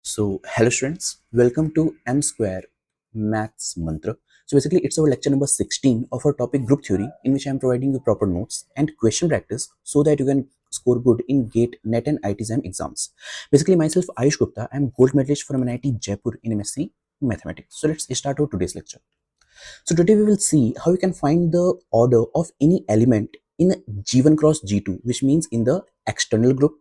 So, hello students, welcome to M Square Maths Mantra. So, basically, it's our lecture number 16 of our topic group theory, in which I am providing you proper notes and question practice so that you can score good in GATE, NET, and ITSM exams. Basically, myself, Ayush Gupta, I am gold medalist from NIT Jaipur in MSc Mathematics. So, let's start our today's lecture. So, today we will see how you can find the order of any element in G1 cross G2, which means in the external group,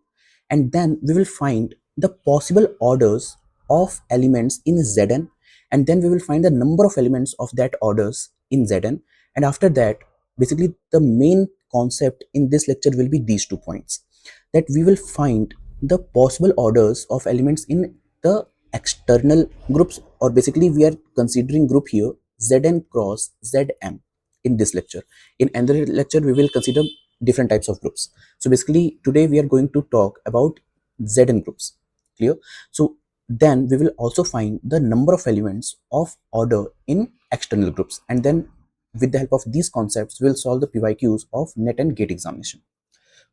and then we will find the possible orders of elements in Zn, and then we will find the number of elements of that orders in Zn, and after that basically the main concept in this lecture will be these 2 points, that we will find the possible orders of elements in the external groups, or basically we are considering group here Zn cross Zm in this lecture. In another lecture we will consider different types of groups. So basically today we are going to talk about Zn groups. Clear? So then we will also find the number of elements of order in external groups, and then with the help of these concepts we will solve the PYQs of NET and GATE examination.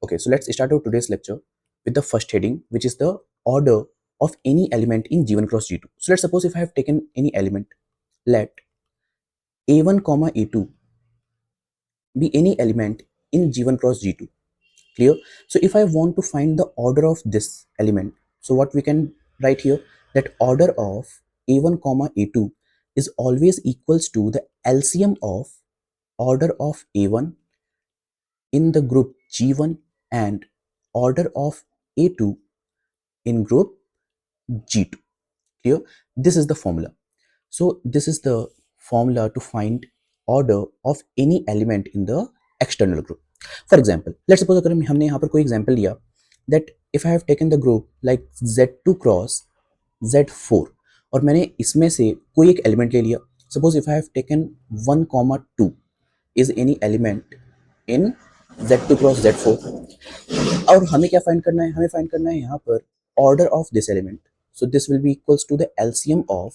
Okay, so let's start our today's lecture with the first heading, which is the order of any element in G1 cross G2. So let's suppose if I have taken any element, let A1 comma A2 be any element in G1 cross G2. Clear? So if I want to find the order of this element, so what we can write here, that order of A1 comma A2 is always equals to the LCM of order of A1 in the group G1 and order of A2 in group G2. Clear? This is the formula. So this is the formula to find order of any element in the external group. For example, let's suppose अगर हमने यहाँ पर कोई example लिया, that if I have taken the group like Z2 cross Z4 और मैंने इसमें से कोई एक element ले लिया, suppose if I have taken 1, 2 is any element in Z2 cross Z4, और हमें क्या फाइंड करना है, हमें फाइंड करना है यहाँ पर order of this element. So this will be equals to the LCM of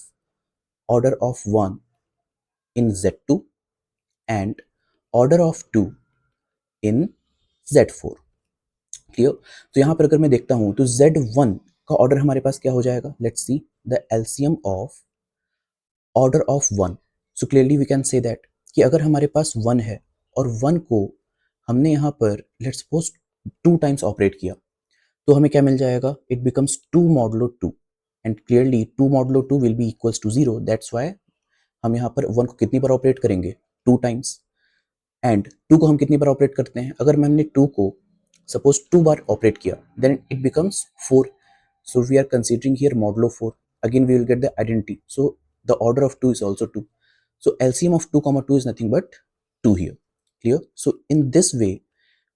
order of 1 in Z2 and order of 2 in Z4. Clear? तो यहाँ पर अगर मैं देखता हूँ तो Z1 का ऑर्डर हमारे पास क्या हो जाएगा, let's see the LCM of order of 1. So clearly we can say that कि अगर हमारे पास 1 है और 1 को हमने यहाँ पर लेट्स सपोज 2 टाइम्स ऑपरेट किया, तो हमें क्या मिल जाएगा, it becomes 2 modulo 2, and clearly 2 modulo 2 will be equals to 0. That's why हम यहाँ पर 1 को कितनी बार ऑपरेट करेंगे, 2 टाइम्स, एंड 2 को हम कितनी बार ऑपरेट करते हैं, अगर मैंने 2 को सपोज 2 बार ऑपरेट किया then it becomes 4. So we are considering here modulo 4. Again we will get the identity. So the order of 2 is also 2. So LCM of 2 comma 2 is nothing but 2 here. Clear? So in this way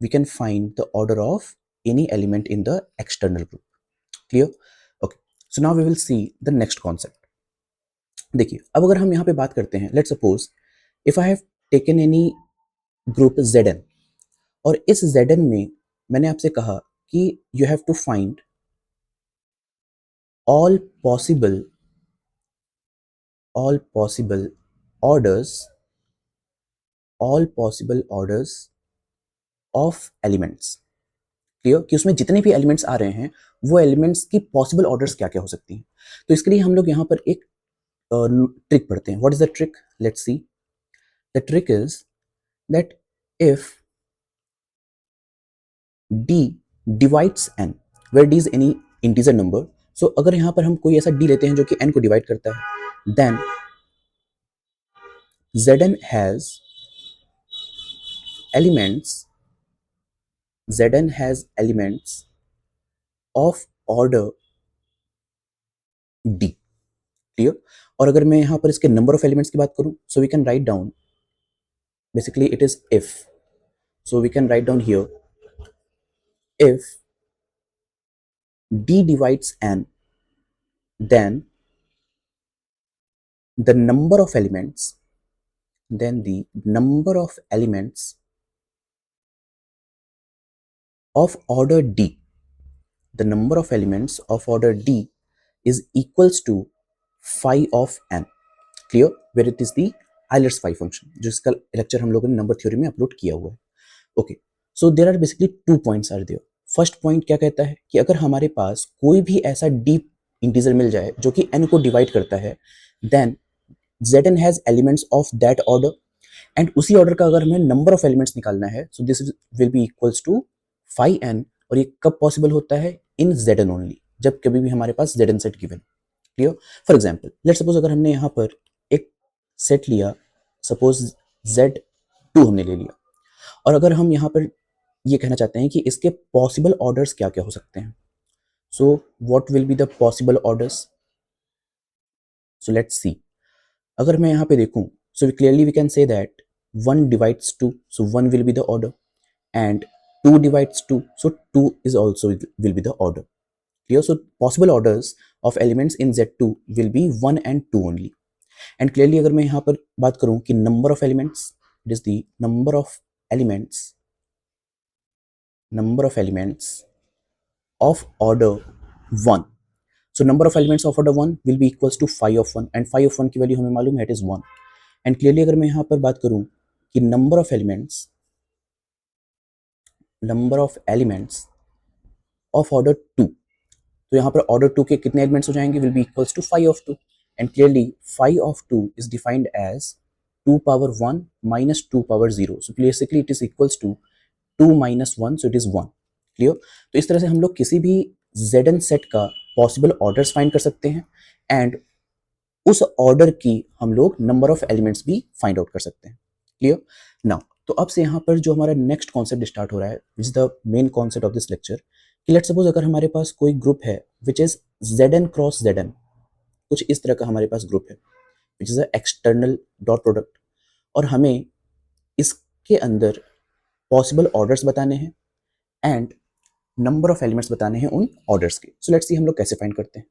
we can find the order of any element in the external group. Clear? Okay, so now we will see the next concept. देखिए अब अगर हम यहाँ पे बात करते हैं, let's suppose if I have taken any group Zn, और इस Zn में मैंने आपसे कहा कि you have to find all possible orders of elements. Clear? कि उसमें जितने भी एलिमेंट्स आ रहे हैं वो एलिमेंट्स की पॉसिबल ऑर्डर्स क्या क्या हो सकती हैं. तो इसके लिए हम लोग यहाँ पर एक ट्रिक पढ़ते हैं. What is the trick? Let's see. The trick is that if d divides n, where d is any integer number, so अगर यहाँ पर हम कोई ऐसा d लेते हैं जो कि n को डिवाइड करता है, then Zn has elements of order d. Clear? और अगर मैं यहाँ पर इसके नंबर ऑफ एलिमेंट्स की बात करूँ, so we can write down, basically it is if, so we can write down here if d divides n, then the number of elements of order d, is equals to phi of n. Clear? Where it is the Euler's phi function, जिसका lecture हम लोगों ने number theory में upload किया हुआ है. Okay, so there are basically 2 points are there. First point क्या कहता है कि अगर हमारे पास कोई भी ऐसा d इंटीजर मिल जाए जो कि n को डिवाइड करता है, then Zn has elements of that order, and उसी ऑर्डर का अगर हमें नंबर ऑफ एलिमेंट्स निकालना है, so this will be equals to five n. और ये कब पॉसिबल होता है? इन Zn ओनली, जब कभी भी हमारे पास Zn set given. Clear? For example let's suppose अगर हमने यहाँ पर एक सेट लिया, सपोज Z2 हमने ले लिया, और अगर हम यहाँ पर ये कहना चाहते हैं कि इसके पॉसिबल ऑर्डर्स क्या क्या हो सकते हैं, so what will be the possible orders? So let's see. अगर मैं यहाँ पे देखूं, so clearly we can say that 1 divides 2, so 1 will be the order, and 2 divides 2, so 2 is also will be the order. Clear? So possible orders of elements in Z2 will be 1 and 2 only. And clearly अगर मैं यहाँ पर बात करूँ कि number of elements, it is the number of elements of order 1. So number of elements of order 1 will be equals to 5 of 1, and 5 of 1 की value हमें मालूम है, it is 1. And clearly अगर मैं यहाँ पर बात करूँ कि number of elements of order 2, तो यहाँ पर order 2 के कितने elements हो जाएंगे? will be equals to 5 of 2, and clearly 5 of 2 is defined as 2 power 1 minus 2 power 0, so basically it is equals to 2 minus 1, so it is 1. Clear? तो इस तरह से हम लोग किसी भी Zn सेट का पॉसिबल ऑर्डर्स फाइंड कर सकते हैं, एंड उस ऑर्डर की हम लोग नंबर ऑफ एलिमेंट्स भी फाइंड आउट कर सकते हैं। क्लियर? नाउ तो अब से यहाँ पर जो हमारा नेक्स्ट कॉन्सेप्ट स्टार्ट हो रहा है, which is the main concept of this lecture, कि लेट्स सपोज अगर हमारे पास कोई ग्रुप है which is Zn cross Zn, कुछ इस तरह का हमारे पास ग्रुप है which is a external dot product, और हमें इसके अंदर पॉसिबल ऑर्डर्स बताने हैं एंड नंबर ऑफ एलिमेंट्स बताने हैं उन ऑर्डर्स के। सो लेट्स सी हम लोग कैसे फाइंड करते हैं।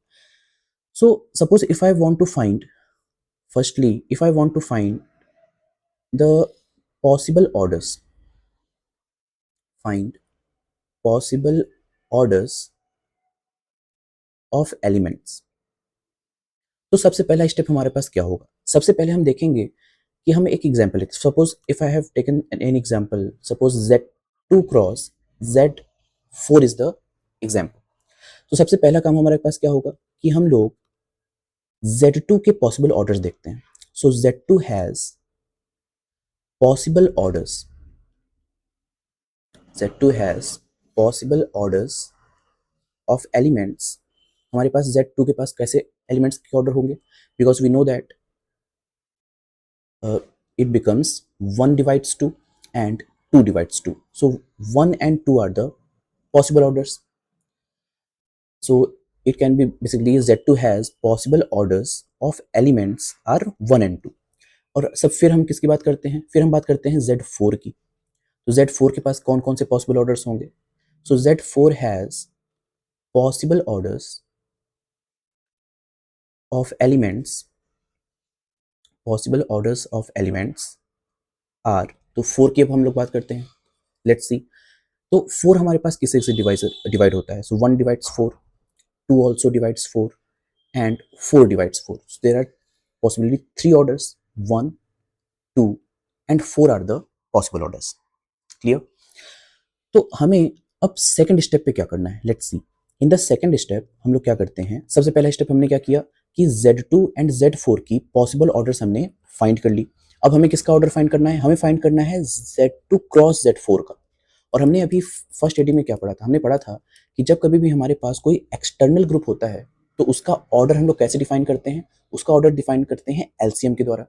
So suppose if I want to find, firstly if I want to find the possible orders, find possible orders of elements, तो सबसे पहला स्टेप हमारे पास क्या होगा? सबसे पहले हम देखेंगे कि हम एक एग्जांपल लेते हैं। Suppose if I have taken an example, suppose Z2 cross Z4 is the example. तो सबसे पहला काम हमारे पास क्या होगा कि हम लोग Z2 के पॉसिबल ऑर्डर्स देखते हैं। सो Z2 has possible orders, Z2 has possible orders of elements. हमारे पास Z2 के पास कैसे एलिमेंट्स के ऑर्डर होंगे? Because we know that it becomes 1 divides 2 and 2 divides 2. So 1 and 2 are the possible orders. So it can be basically Z2 has possible orders of elements are 1 and 2. और सब फिर हम किसकी बात करते हैं? फिर हम बात करते हैं Z4 की। तो Z4 के पास कौन कौन से पॉसिबल ऑर्डर्स होंगे? So Z4 has possible orders of elements, possible orders of elements are, तो 4 की अब हम लोग बात करते हैं। Let's see. तो 4 हमारे पास किससे से डिवाइड होता है? So 1 divides 4, 2 also divides 4, and 4 divides 4. So there are possibly 3 orders, 1, 2 and 4 are the possible orders. Clear? तो हमें अब सेकंड स्टेप पे क्या करना है? Let's C. In the second step हम लोग क्या करते हैं? सबसे पहला स्टेप हमने क्या किया कि Z2 एंड Z4 की पॉसिबल ऑर्डर्स हमने फाइंड कर ली। अब हमें किसका ऑर्डर फाइंड करना है? हमें फाइंड करना है Z2 क्रॉस Z4 का। और हमने अभी फर्स्ट एडी में क्या पढ़ा था? हमने पढ़ा था कि जब कभी भी हमारे पास कोई एक्सटर्नल ग्रुप होता है तो उसका ऑर्डर हम लोग कैसे डिफाइन करते हैं? उसका ऑर्डर डिफाइन करते हैं एलसीएम के द्वारा।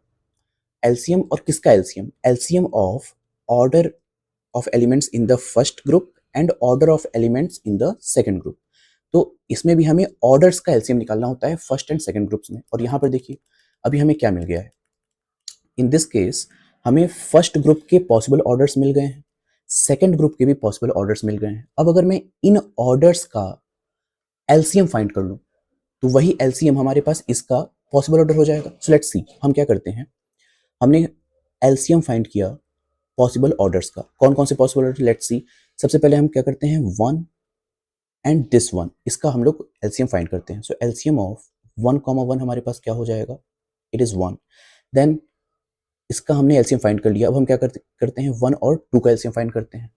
एलसीएम, और किसका LCM? LCM of order of elements in the first group and order of elements in the second group. तो इसमें भी हमें ऑर्डर्स का एलसीएम निकालना होता है फर्स्ट एंड सेकंड ग्रुप्स में। और यहाँ पर देखिए अभी हमें क्या मिल गया है। इन दिस केस हमें फर्स्ट ग्रुप के पॉसिबल ऑर्डर्स मिल गए हैं, सेकंड ग्रुप के भी पॉसिबल ऑर्डर्स मिल गए हैं। अब अगर मैं इन ऑर्डर्स का एलसीएम फाइंड कर लूं तो वही एलसीएम हमारे पास इसका पॉसिबल ऑर्डर हो जाएगा। सो लेट्स सी हम क्या करते हैं। हमने एलसीएम फाइंड किया पॉसिबल ऑर्डर्स का। कौन कौन से पॉसिबल ऑर्डर? Let's see. सबसे पहले हम क्या करते हैं? 1 एंड दिस 1, इसका हम लोग एलसीएम फाइंड करते हैं। सो एलसीएम ऑफ 1, 1 हमारे पास क्या हो जाएगा? It is 1। देन इसका हमने एलसीएम फाइंड कर लिया। अब हम क्या करते हैं? 1 और 2 का एलसीएम फाइंड करते हैं।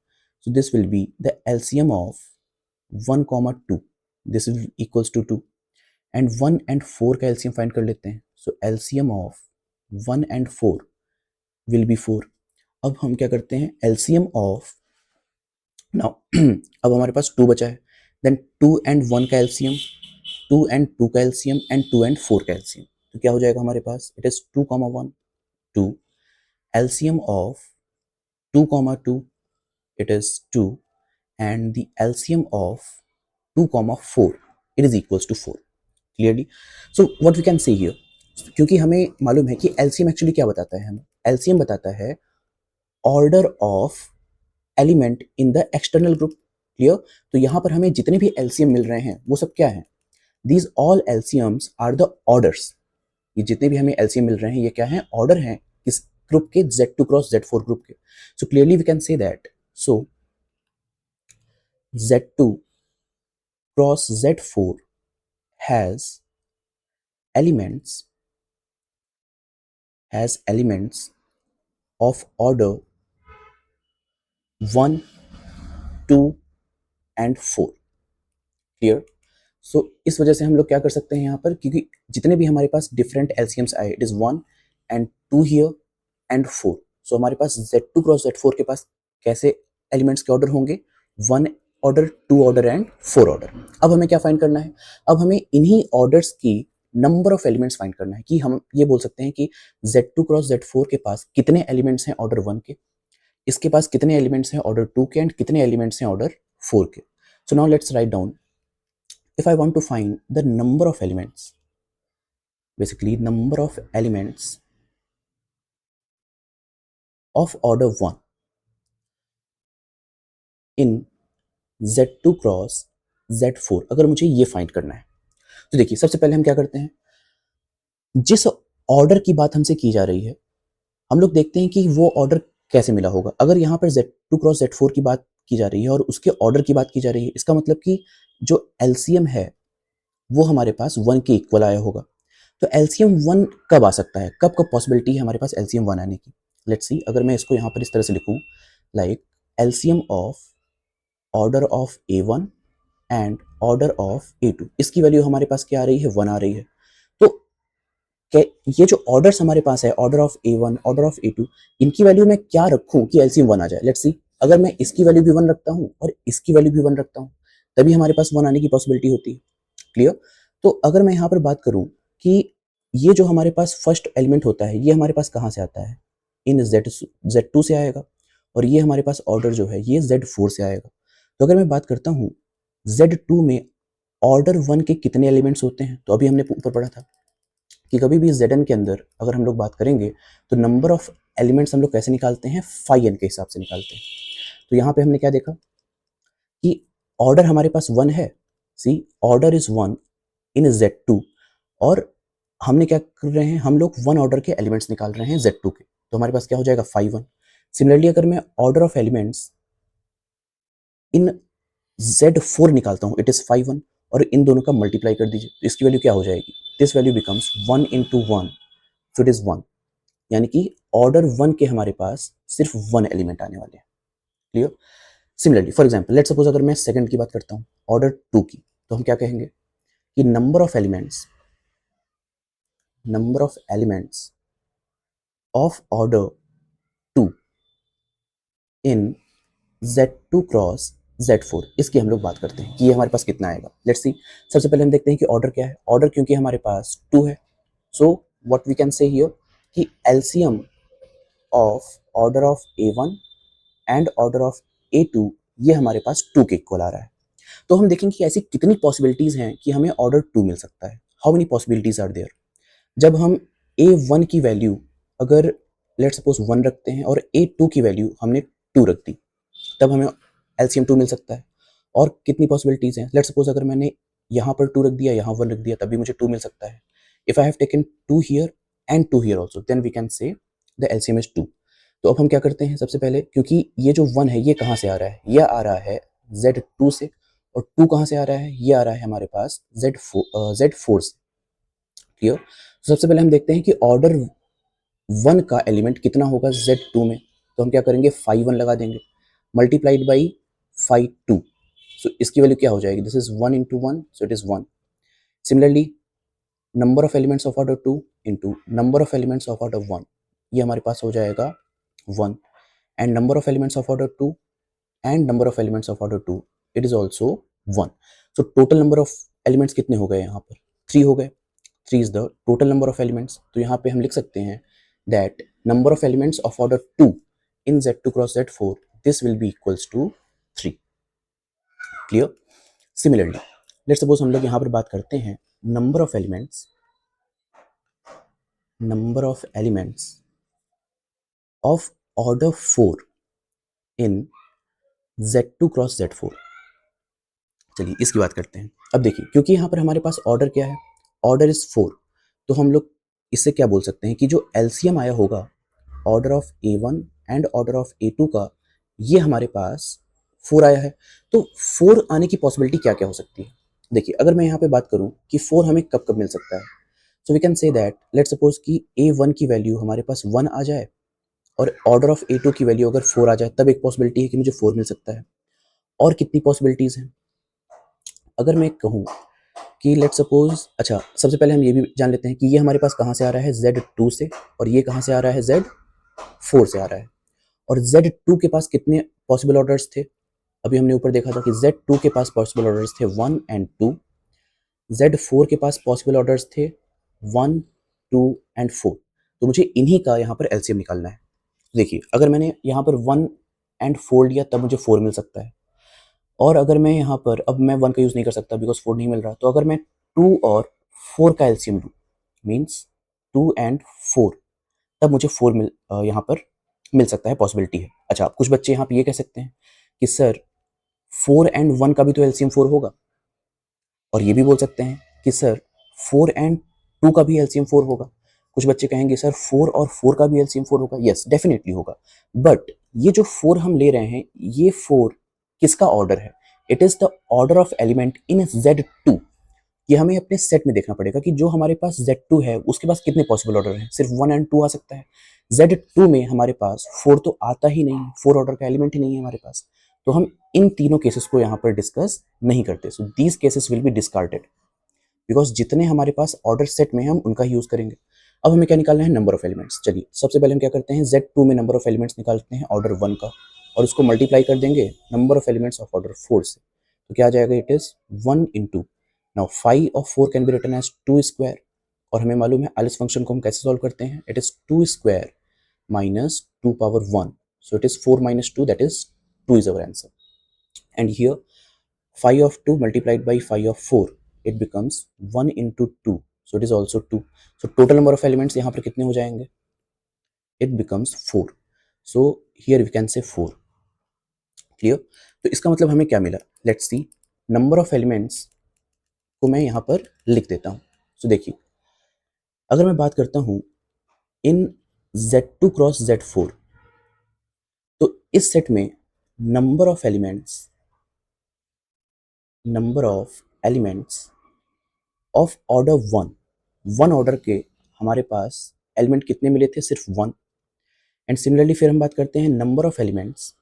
So this will be the LCM of 1, 2, this will equals to 2। And 1 and 4 का एलसीएम फाइंड कर लेते हैं. So LCM of 1 and 4 will be 4. अब हम क्या करते हैं, एलसीएम ऑफ नाउ अब हमारे पास 2 बचा है. देन 2 एंड 1 का एलसीएम, 2 एंड 2 का एलसीएम एंड 2 एंड 4 का एलसीएम. तो क्या हो जाएगा हमारे पास, it is 2, 1, 2. LCM of 2, 2 it is 2 and the LCM of 2, 4 it is equals to 4. Clearly, so what we can say here, क्योंकि हमें मालूम है कि LCM एक्चुअली क्या बताता है, हमें LCM बताता है order of element in the external group. Clear. तो यहाँ पर हमें जितने भी LCM मिल रहे हैं वो सब क्या है, these all LCMs are the orders. ये जितने भी हमें LCM मिल रहे हैं ये क्या है, ऑर्डर हैं किस ग्रुप के, Z2 क्रॉस Z4 ग्रुप के. So clearly we can say that so Z2 cross Z4 has elements of order 1, 2 and 4. Clear? So इस वजह से हम लोग क्या कर सकते हैं यहाँ पर, क्योंकि जितने भी हमारे पास डिफरेंट LCMs आए, it is 1 and 2 here and 4. सो हमारे पास Z2 क्रॉस Z4 के पास कैसे एलिमेंट्स के ऑर्डर होंगे, 1 ऑर्डर, 2 ऑर्डर एंड 4 ऑर्डर. अब हमें क्या फाइंड करना है, अब हमें इन्हीं ऑर्डर्स की नंबर ऑफ एलिमेंट्स फाइंड करना है. कि हम ये बोल सकते हैं कि Z2 क्रॉस Z4 के पास कितने एलिमेंट्स हैं ऑर्डर 1 के, इसके पास कितने एलिमेंट्स हैं ऑर्डर 2 के, एंड कितने एलिमेंट्स हैं ऑर्डर 4 के. So now let's write down. If I want to find the number of elements, basically number of elements of order 1 in Z2 cross Z4, अगर मुझे ये फाइंड करना है तो देखिए सबसे पहले हम क्या करते हैं, जिस ऑर्डर की बात हमसे की जा रही है हम लोग देखते हैं कि वो ऑर्डर कैसे मिला होगा. अगर यहाँ पर Z2 क्रॉस Z4 की बात की जा रही है और उसके ऑर्डर की बात की जा रही है, इसका मतलब कि जो LCM है वो हमारे पास 1 के इक्वल आया होगा. तो LCM 1 कब आ सकता है, कब कब पॉसिबिलिटी है हमारे पास LCM 1 आने की. लेट्स सी, अगर मैं इसको यहाँ पर इस तरह से लिखूं, like LCM of order of A1 and order of A2, इसकी वैल्यू हमारे पास क्या आ रही है, 1 आ रही है. तो ये जो ऑर्डर्स हमारे पास है, order of A1, order of A2, इनकी वैल्यू मैं क्या रखूं कि LCM 1 आ जाए. लेट्स सी, अगर मैं इसकी वैल्यू भी 1 रखता हूं और इसकी वैल्यू भी 1 रखता हूं तभी हमारे पास 1 आने की पॉसिबिलिटी होती है. क्लियर. तो अगर मैं यहाँ पर बात करूं कि ये जो हमारे पास फर्स्ट एलिमेंट होता है ये हमारे पास कहाँ से आता है, इन Z2 से आएगा, और ये हमारे पास ऑर्डर जो है ये Z4 से आएगा. तो अगर मैं बात करता हूँ Z2 में ऑर्डर 1 के कितने एलिमेंट्स होते हैं, तो अभी हमने ऊपर पढ़ा था कि कभी भी Zn के अंदर अगर हम लोग बात करेंगे तो नंबर ऑफ एलिमेंट्स हम लोग कैसे निकालते हैं, phi n के हिसाब से निकालते हैं. तो यहाँ पे हमने क्या देखा कि ऑर्डर हमारे पास 1 है. सी, ऑर्डर इज 1 इन Z2, और हमने क्या कर रहे हैं, हम लोग 1 ऑर्डर के एलिमेंट्स निकाल रहे हैं Z2 के. तो हमारे पास क्या हो जाएगा, phi 1. सिमिलरली अगर मैं order of elements in Z4 निकालता हूँ, इट इज phi 1, और इन दोनों का मल्टीप्लाई कर दीजिए तो इसकी वैल्यू क्या हो जाएगी, this value becomes 1 into 1, so it is 1. यानी कि ऑर्डर 1 के हमारे पास सिर्फ 1 एलिमेंट आने वाले हैं. Clear. Similarly for example let's suppose अगर मैं सेकंड की बात करता हूँ, ऑर्डर 2 की, तो हम क्या कहेंगे कि number of elements of order 2 in Z2 cross Z4, इसकी हम लोग बात करते हैं कि ये हमारे पास कितना आएगा. लेट्स सी, सबसे पहले हम देखते हैं कि ऑर्डर क्या है. ऑर्डर क्योंकि हमारे पास 2 है, so what we can say here कि LCM of order of A1 and order of A2 ये हमारे पास 2 के इक्वल आ रहा है. तो हम देखेंगे कि ऐसी कितनी पॉसिबिलिटीज हैं कि हमें ऑर्डर 2 मिल सकता है. How many possibilities are there. जब हम A1 की वैल्यू अगर लेट्स सपोज 1 रखते हैं और A2 की वैल्यू हमने 2 रख दी, तब हमें LCM 2 मिल सकता है. और कितनी पॉसिबिलिटीज हैं, लेट्स सपोज अगर मैंने यहाँ पर 2 रख दिया, यहाँ 1 रख दिया, तब भी मुझे 2 मिल सकता है. If I have taken 2 here and 2 here also, then we can say the LCM is 2. तो अब हम क्या करते हैं, सबसे पहले क्योंकि ये जो 1 है ये कहाँ से आ रहा है, ये आ रहा है Z2 से, और 2 कहाँ से आ रहा है, ये आ रहा है हमारे पास Z4 से. क्लियर. सबसे पहले हम देखते हैं कि ऑर्डर 1 का एलिमेंट कितना होगा Z2 में. तो हम क्या करेंगे, phi 1 लगा देंगे मल्टीप्लाइड बाई phi 2. सो इसकी वैल्यू क्या हो जाएगी, this is 1 into 1, so it is 1. Similarly number of elements of order 2 into number of elements of order 1, ये हमारे पास हो जाएगा 1, and number of elements of order 2 and number of elements of order 2, it is also 1. So total number of elements कितने हो गए यहाँ पर? 3 हो गए. 3 is the total number of elements. तो यहाँ पे हम लिख सकते हैं that number of elements of order 2 in Z2 cross Z4, this will be equals to 3. Clear? Similarly, let's suppose हम लोग यहाँ पर बात करते हैं number of elements of order 4 in Z2 cross Z4. चलिए इसकी बात करते हैं. अब देखिए, क्योंकि यहाँ पर हमारे पास ऑर्डर क्या है? ऑर्डर इज 4, तो हम लोग इससे क्या बोल सकते हैं कि जो एलसीएम आया होगा order of A1 and order of A2 का, ये हमारे पास 4 आया है. तो 4 आने की पॉसिबिलिटी क्या क्या हो सकती है? देखिए, अगर मैं यहाँ पे बात करूँ कि 4 हमें कब कब मिल सकता है, so we can say that let's suppose कि A1 की वैल्यू हमारे पास 1 आ जाए और ऑर्डर ऑफ A2 की वैल्यू अगर 4 आ जाए, तब एक पॉसिबिलिटी है कि मुझे 4 मिल सकता है. और कितनी पॉसिबिलिटीज हैं? अगर मैं कहूँ कि लेट्स सपोज, अच्छा सबसे पहले हम ये भी जान लेते हैं कि ये हमारे पास कहाँ से आ रहा है, Z2 से, और ये कहाँ से आ रहा है, Z4 से आ रहा है. और Z2 के पास कितने पॉसिबल ऑर्डर्स थे? अभी हमने ऊपर देखा था कि Z2 के पास पॉसिबल ऑर्डर्स थे 1 एंड 2. Z4 के पास पॉसिबल ऑर्डर्स थे 1, 2 एंड 4. तो मुझे इन्हीं का यहाँ पर एलसीएम निकालना है. देखिए, अगर मैंने यहाँ पर 1 एंड 4 लिया तब मुझे 4 मिल सकता है. और अगर मैं यहाँ पर, अब मैं 1 का यूज़ नहीं कर सकता बिकॉज 4 नहीं मिल रहा, तो अगर मैं 2 और 4 का एलसीएम लूँ, मीन्स 2 एंड 4, तब मुझे 4 यहाँ पर मिल सकता है, पॉसिबिलिटी है. अच्छा, कुछ बच्चे यहाँ पे ये कह सकते हैं कि सर 4 एंड 1 का भी तो एलसीएम 4 होगा, और ये भी बोल सकते हैं कि सर 4 एंड 2 का भी एलसीएम 4 होगा. कुछ बच्चे कहेंगे सर 4 और 4 का भी एलसीएम 4 होगा. यस, डेफिनेटली होगा. बट ये जो 4 हम ले रहे हैं, ये 4 किसका ऑर्डर है? It is the order of element in Z2. ये हमें अपने सेट में देखना पड़ेगा कि जो हमारे पास Z2 है उसके पास कितने पॉसिबल ऑर्डर हैं. सिर्फ 1 एंड 2 आ सकता है. Z2 में हमारे पास 4 तो आता ही नहीं है, 4 ऑर्डर का एलिमेंट ही नहीं है हमारे पास. तो हम इन तीनों केसेस को यहाँ पर डिस्कस नहीं करते. So these cases will be discarded because जितने हमारे पास ऑर्डर सेट में हम उनका ही यूज करेंगे. अब हमें क्या निकालना है? Number of elements. चलिए सबसे पहले हम क्या करते हैं, Z2 में नंबर ऑफ एलिमेंट्स निकालते हैं ऑर्डर 1 का, और उसको मल्टीप्लाई कर देंगे number of elements of order 4 से. तो क्या आ जाएगा? इट इज 1 इंटू, नाउ 5 और 4 can be written as 2 square, और हमें मालूम है आइलस फंक्शन को हम कैसे सॉल्व करते हैं. It is 2 square minus 2 power 1, so it is 4 minus 2, that is 2 is our answer. And here 5 of 2 multiplied by 5 of 4, it becomes 1 into 2, so it is also 2. So total number of elements यहाँ पर कितने हो जाएंगे? It becomes 4. So here we can say 4. Clear? तो इसका मतलब हमें क्या मिला? Let's see. Number of elements को मैं यहाँ पर लिख देता हूँ. So देखिए, अगर मैं बात करता हूँ इन Z2 क्रॉस Z4, तो इस सेट में number of elements of order 1 order के हमारे पास एलिमेंट कितने मिले थे? सिर्फ 1. एंड सिमिलरली फिर हम बात करते हैं number of elements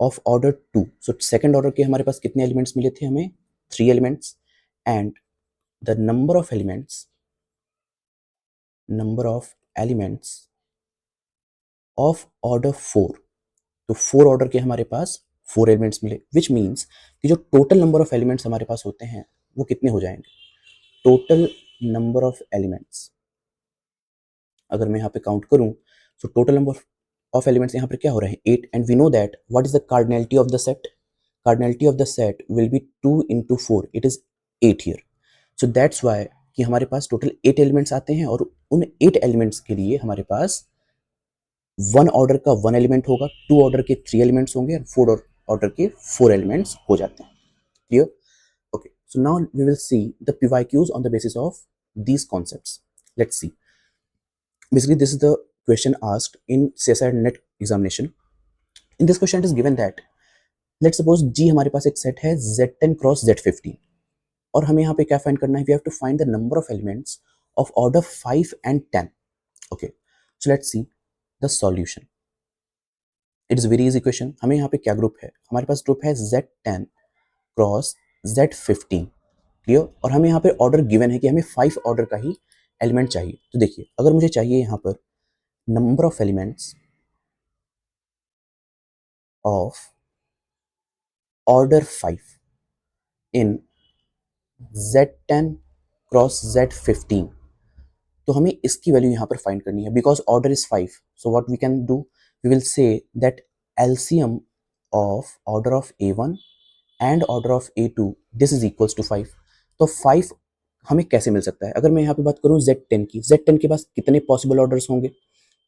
of order 2. So second order के हमारे पास कितने एलिमेंट्स मिले थे? हमें 3 elements. And the number of elements of order 4, तो 4 ऑर्डर के हमारे पास 4 एलिमेंट्स मिले, विच मीन्स कि जो टोटल नंबर ऑफ एलिमेंट्स हमारे पास होते हैं वो कितने हो जाएंगे? टोटल नंबर ऑफ एलिमेंट्स, अगर मैं यहाँ पे काउंट करूँ, so total number of elements यहाँ पर क्या हो रहे हैं? 8. And we know that what is the cardinality of the set? Cardinality of the set will be 2 into 4, it is 8 here. So that's why कि हमारे पास टोटल 8 एलिमेंट्स आते हैं, और उन 8 एलिमेंट्स के लिए हमारे पास 1 ऑर्डर का 1 एलिमेंट होगा, 2 ऑर्डर के 3 एलिमेंट्स होंगे, और 4 ऑर्डर के 4 एलिमेंट्स हो जाते हैं. Clear? Okay, so now we will see the PYQs on the basis of these concepts. Let's see. Basically, this is the question asked in CSIR NET examination. In this question, it is given that let's suppose G हमारे पास एक set है Z10 cross Z15, और हमें यहाँ पे क्या find करना है? We have to find the number of elements of order 5 and 10. Okay, so let's see the solution. It is very easy question. हमें यहाँ पे क्या ग्रुप है? हमारे पास ग्रुप है Z10 क्रॉस Z15, क्लियर। और हमें यहाँ पे ऑर्डर गिवन है कि हमें 5 ऑर्डर का ही एलिमेंट चाहिए। तो देखिए, अगर मुझे चाहिए यहाँ पर number of elements of order 5 in Z10 cross Z15, तो हमें इसकी वैल्यू यहाँ पर फाइंड करनी है। Because order is 5, so what we can do, we will say that LCM of order of A1 and order of A2 this is equals to 5। तो 5 हमें कैसे मिल सकता है? अगर मैं यहाँ पे बात करूँ Z10 की, Z10 के पास कितने पॉसिबल ऑर्डर्स होंगे?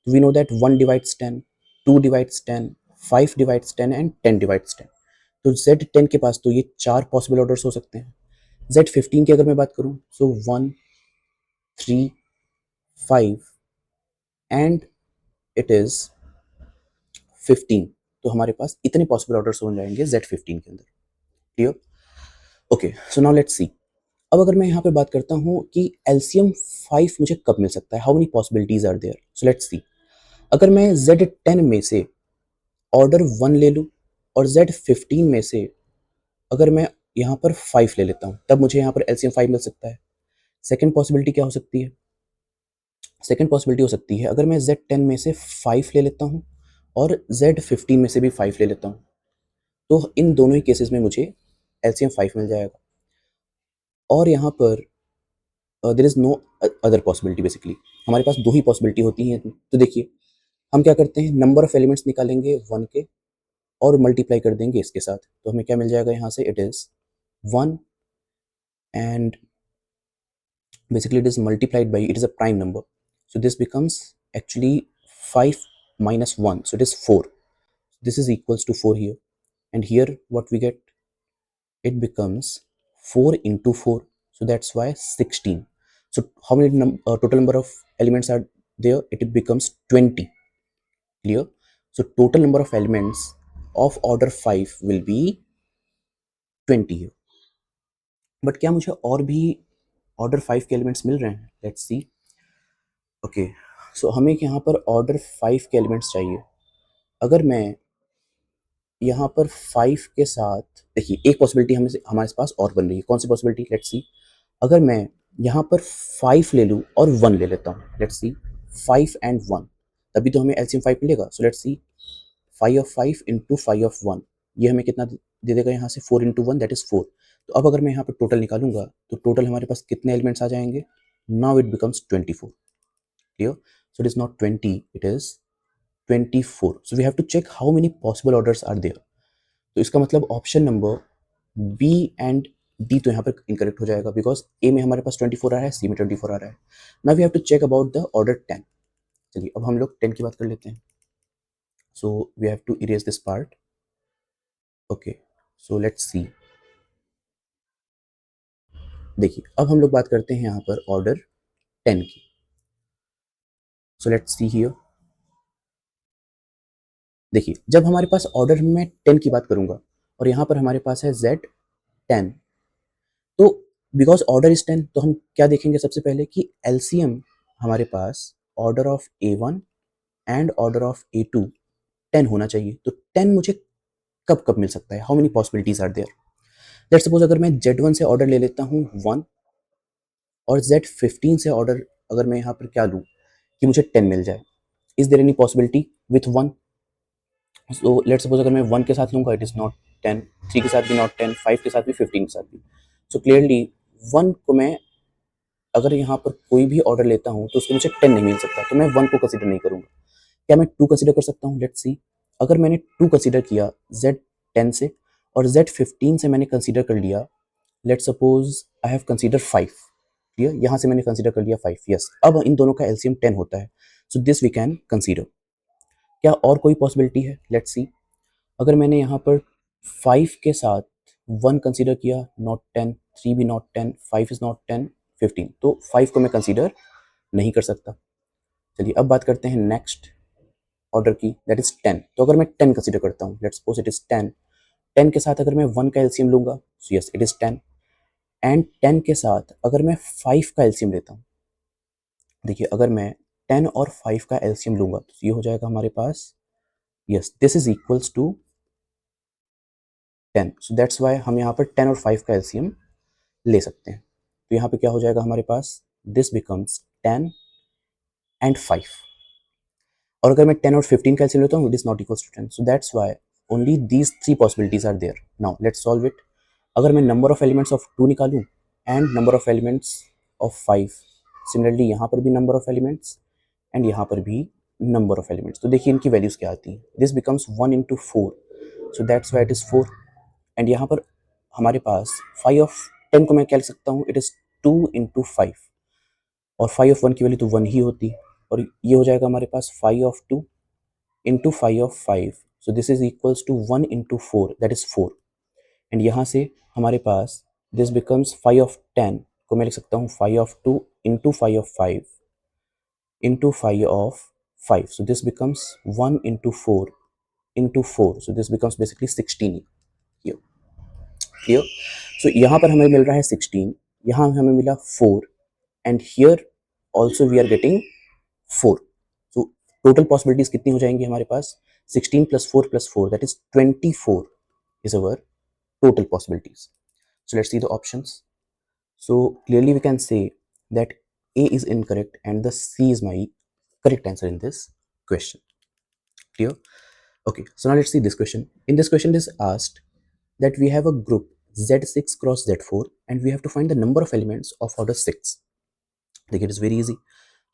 We know that 1 divides 10, 2 divides 10, 5 divides 10 and 10 divides 10। तो Z10 के पास तो ये 4 पॉसिबल ऑर्डर्स हो सकते हैं। Z15 की अगर मैं बात करूँ, सो 1, 3, 5 एंड इट इज 15। तो हमारे पास इतने पॉसिबल ऑर्डर्स हो जाएंगे Z15 के अंदर, clear. Okay, so now let's see. अब अगर मैं यहाँ पे बात करता हूँ कि एलसीएम 5 मुझे कब मिल सकता है, how many possibilities are there, so let's see. अगर मैं Z10 में से ऑर्डर 1 ले लूँ और Z15 में से अगर मैं यहाँ पर 5 ले लेता हूँ, तब मुझे यहाँ पर एलसीएम 5 मिल सकता है। सेकेंड पॉसिबिलिटी क्या हो सकती है? सेकेंड पॉसिबिलिटी हो सकती है अगर मैं Z10 में से 5 ले लेता हूँ और Z15 में से भी 5 ले लेता हूँ, तो इन दोनों ही केसेस में मुझे एलसीएम 5 मिल जाएगा। और यहाँ पर there is no other possibility. Basically हमारे पास दो ही पॉसिबिलिटी होती हैं। तो देखिए, हम क्या करते हैं, नंबर ऑफ एलिमेंट्स निकालेंगे 1 के और मल्टीप्लाई कर देंगे इसके साथ, तो हमें क्या मिल जाएगा यहाँ से, it is 1 and basically it is multiplied by, it is a prime number, so this becomes actually 5 minus 1, so it is 4. This is equals to 4 here, and here what we get, it becomes 4 into 4, so that's why 16. So how many total number of elements are there? It becomes 20, clear. So total number of elements of order 5 will be 20 here. But क्या मुझे और भी order 5 के elements मिल रहे हैं? Let's C. Okay, सो हमें यहाँ पर ऑर्डर 5 के एलिमेंट्स चाहिए। अगर मैं यहाँ पर 5 के साथ, देखिए एक पॉसिबिलिटी हमारे पास और बन रही है। कौन सी पॉसिबिलिटी? Let's see. अगर मैं यहाँ पर 5 ले लूँ और 1 ले लेता हूँ, लेट्स सी 5 एंड 1, तभी तो हमें एलसीएम 5 मिलेगा। सो let's C 5 of 5 into 5 of 1, ये हमें कितना दे देगा यहाँ से? 4 इंटू 1, दैट इज 4। तो अब अगर मैं यहाँ पर टोटल निकालूंगा तो टोटल हमारे पास कितने एलिमेंट्स आ जाएंगे? Now it becomes 24, clear. So it is not 20, it is 24. So we have to check how many possible orders are there. तो इसका मतलब option number B and D तो यहाँ पर इनकरेक्ट हो जाएगा, बिकॉज ए में हमारे पास 24 आ रहा है, सी में 24 आ रहा है। Now we have to check about the order 10। चलिए अब हम लोग 10 की बात कर लेते हैं। So we have to erase this part. Okay, so let's see. देखिए अब हम लोग बात करते हैं यहाँ पर ऑर्डर 10 की। सो लेट्स सी हियर। देखिए जब हमारे पास ऑर्डर में 10 की बात करूंगा और यहाँ पर हमारे पास है Z10, तो बिकॉज ऑर्डर इज 10, तो हम क्या देखेंगे सबसे पहले कि एलसीएम हमारे पास order of A1 and order of A2 10 होना चाहिए। तो 10 मुझे कब कब मिल सकता है? How many possibilities are there? Let's suppose अगर मैं Z1 से ऑर्डर ले लेता हूँ 1 और Z15 से ऑर्डर अगर मैं यहाँ पर क्या लूँ कि मुझे 10 मिल जाए, is there any possibility with 1? So let's suppose अगर मैं 1 के साथ लूँगा, इट इज नॉट 10, 3 के साथ भी नॉट 10, 5 के साथ भी, 15 के साथ भी। सो क्लियरली 1 को मैं अगर यहाँ पर कोई भी ऑर्डर लेता हूँ तो उसको मुझे 10 नहीं मिल सकता, तो मैं 1 को कंसीडर नहीं करूंगा। क्या मैं 2 कंसीडर कर सकता हूँ? Let's see. अगर मैंने 2 कंसीडर किया Z10 से और Z15 से मैंने कंसीडर कर लिया, let's suppose I have consider 5, clear. यहाँ से मैंने कंसीडर कर लिया 5, यस। अब इन दोनों का एलसीएम 10 होता है, so this we can consider. क्या और कोई पॉसिबिलिटी है? Let's see. अगर मैंने यहाँ पर 5 के साथ 1 कंसीडर किया, नॉट 10, 3 भी नॉट 10, 5 इज नॉट 10, 15, तो 5 को मैं कंसीडर नहीं कर सकता। चलिए अब बात करते हैं नेक्स्ट ऑर्डर की, दैट इज 10। तो अगर मैं 10 कंसीडर करता हूँ, लेट्स सपोज इट इज 10, 10 के साथ अगर मैं 1 का एलसीएम लूंगा, so yes it is 10, and 10 के साथ अगर मैं 5 का एलसीएम लेता हूँ, देखिए अगर मैं 10 और 5 का एलसीएम लूंगा तो ये हो जाएगा हमारे पास, yes this is equals to 10, so that's why हम यहाँ पर 10 और 5 का एलसीएम ले सकते हैं। तो यहाँ पे क्या हो जाएगा हमारे पास, दिस बिकम्स 10 एंड 5, और अगर मैं 10 और 15 का एलसीएम लेता हूँ, it is not equals to 10, so that's why only these 3 possibilities are there. Now let's solve it. अगर मैं नंबर ऑफ एलिमेंट्स ऑफ 2 निकालूं and number of elements of 5, similarly यहाँ पर भी नंबर ऑफ एलिमेंट्स एंड यहाँ पर भी number of elements, तो देखिए इनकी वैल्यूज क्या आती है। This becomes 1 into 4, so that's why it is 4, and यहाँ पर हमारे पास 5 ऑफ 10 को मैं क्या लिख सकता हूँ, इट इज 2 इंटू 5, और 5 ऑफ 1 की वैल्यू तो 1 ही होती है, और ये हो जाएगा हमारे पास 5 of 2 into 5 of 5, so this is equals to 1 into 4, that is 4, and यहाँ से हमारे पास दिस बिकम्स 5 ऑफ 10 को मैं लिख सकता हूँ 5 of 2 into 5 of 5 into 5 of 5. So this becomes 1 into 4 into 4. So this becomes basically 16 here. Clear? So यहाँ पर हमें मिल रहा है 16, यहाँ हमें मिला 4, and here also we are getting 4. So total possibilities कितनी हो जाएंगी हमारे पास, 16 plus 4 plus 4, that is 24 is our total possibilities. So let's see the options. So clearly we can say that A is incorrect and the C is my correct answer in this question. Clear? Okay, so now let's see this question. In this question, it is asked that we have a group Z6 cross Z4 and we have to find the number of elements of order 6. देखिए, it is very easy.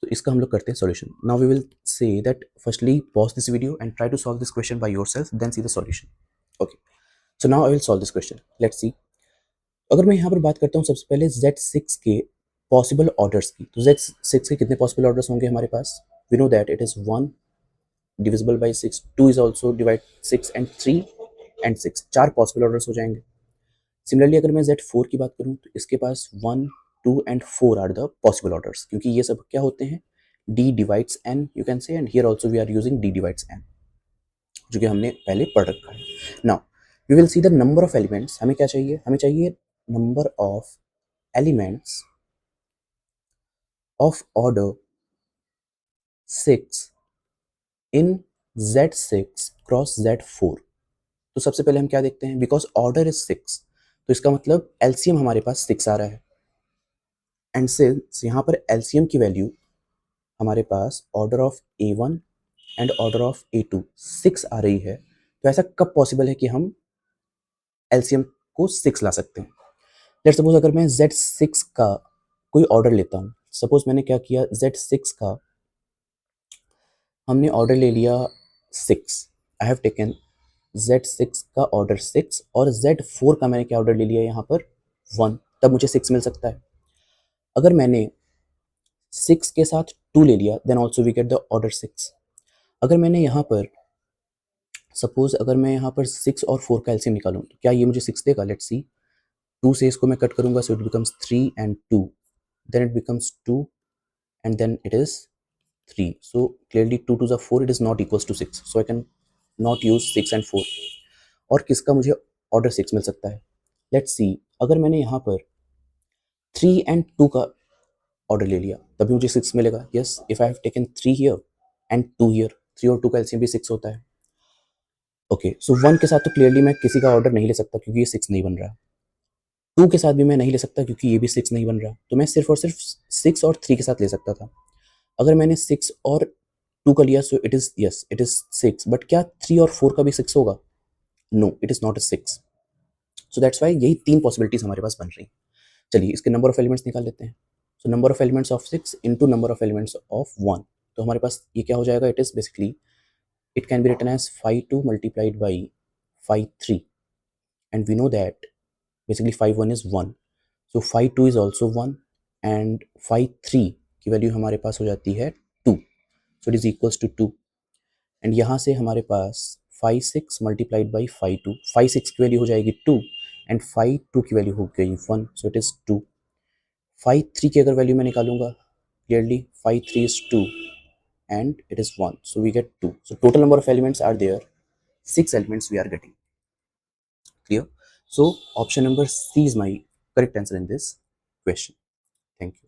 तो इसका हम लोग करते हैं solution. Now we will say that firstly pause this video and try to solve this question by yourself, then see the solution. Okay, so now I will solve this question. Let's see. अगर मैं यहाँ पर बात करता हूँ सबसे पहले Z6 के पॉसिबल ऑर्डर्स की, तो Z6 के कितने पॉसिबल ऑर्डर्स होंगे हमारे पास, we know that it is 1 divisible by 6, 2 is also divide 6 and 3 and 6, चार पॉसिबल ऑर्डर्स हो जाएंगे। सिमिलरली अगर मैं Z4 की बात करूं तो इसके पास 1, 2 and 4 are the possible orders, क्योंकि ये सब क्या होते हैं, D divides N you can say, and here also we are using D divides N, जो कि हमने पहले पढ़ रखा है। Now we will see the number of elements, हमें क्या चाहिए, हमें चाहिए number of elements of order 6 in Z6 cross Z4। तो सबसे पहले हम क्या देखते हैं, बिकॉज ऑर्डर इज 6, तो इसका मतलब एलसीएम हमारे पास 6 आ रहा है, एंड सिंस यहाँ पर एलसीएम की वैल्यू हमारे पास order of A1 and order of A2 6 आ रही है, तो ऐसा कब पॉसिबल है कि हम एलसीएम को 6 ला सकते हैं। लेट्स सपोज अगर मैं Z6 का कोई ऑर्डर लेता हूँ, सपोज मैंने क्या किया, Z6 का हमने ऑर्डर ले लिया 6, आई हैव टेकन Z6 का ऑर्डर 6, और Z4 का मैंने क्या ऑर्डर ले लिया यहाँ पर 1, तब मुझे 6 मिल सकता है। अगर मैंने 6 के साथ 2 ले लिया, then also we get the order 6। अगर मैंने यहाँ पर सपोज अगर मैं यहाँ पर 6 और 4 का एलसीएम निकालूं, तो क्या ये मुझे 6 देगा, लेट्स सी। 2 से इसको मैं कट करूंगा, so it becomes 3 and 2, then it becomes 2 and then it is 3, so clearly 2 to the 4 it is not equals to 6, so I can not use 6 and 4। और किसका मुझे ऑर्डर 6 मिल सकता है, लेट्स सी। अगर मैंने यहाँ पर 3 एंड 2 का ऑर्डर ले लिया, तभी मुझे 6 मिलेगा। Yes, if I have taken 3 here and 2 here, 3 और 2 का एलसीएम भी 6 होता है। ओके, सो 1 के साथ तो क्लियरली मैं किसी का ऑर्डर नहीं ले सकता क्योंकि ये 6 नहीं बन रहा। 2 के साथ भी मैं नहीं ले सकता क्योंकि ये भी 6 नहीं बन रहा, तो मैं सिर्फ और सिर्फ 6 और 3 के साथ ले सकता था। अगर मैंने 6 और 2 का लिया, so it is yes it is 6, but क्या 3 और 4 का भी 6 होगा, no it is not a 6, so that's why यही 3 पॉसिबिलिटीज हमारे पास बन रही। चलिए इसके नंबर ऑफ एलिमेंट्स निकाल लेते हैं। So number of elements of 6 into number of elements of 1, तो हमारे पास ये क्या हो जाएगा, it is basically it can be written as 5 2 multiplied by 5 3, and we know that basically 5 1 is 1, so 5 2 is also 1, and 5 3 की वैल्यू हमारे पास हो जाती है 2, so it is equals to 2, and यहाँ से हमारे पास 5 6 मल्टीप्लाइड बाई 5 2, 5 6 की वैल्यू हो जाएगी 2 एंड 5 2 की वैल्यू हो गई 1, सो इट इज 2। 5 3 की अगर वैल्यू मैं निकालूंगा, clearly 5 3 is 2 and it is 1, so we get 2, so total number of elements are there, 6 elements we are getting। Clear? So option number C is my correct answer in this question. Thank you.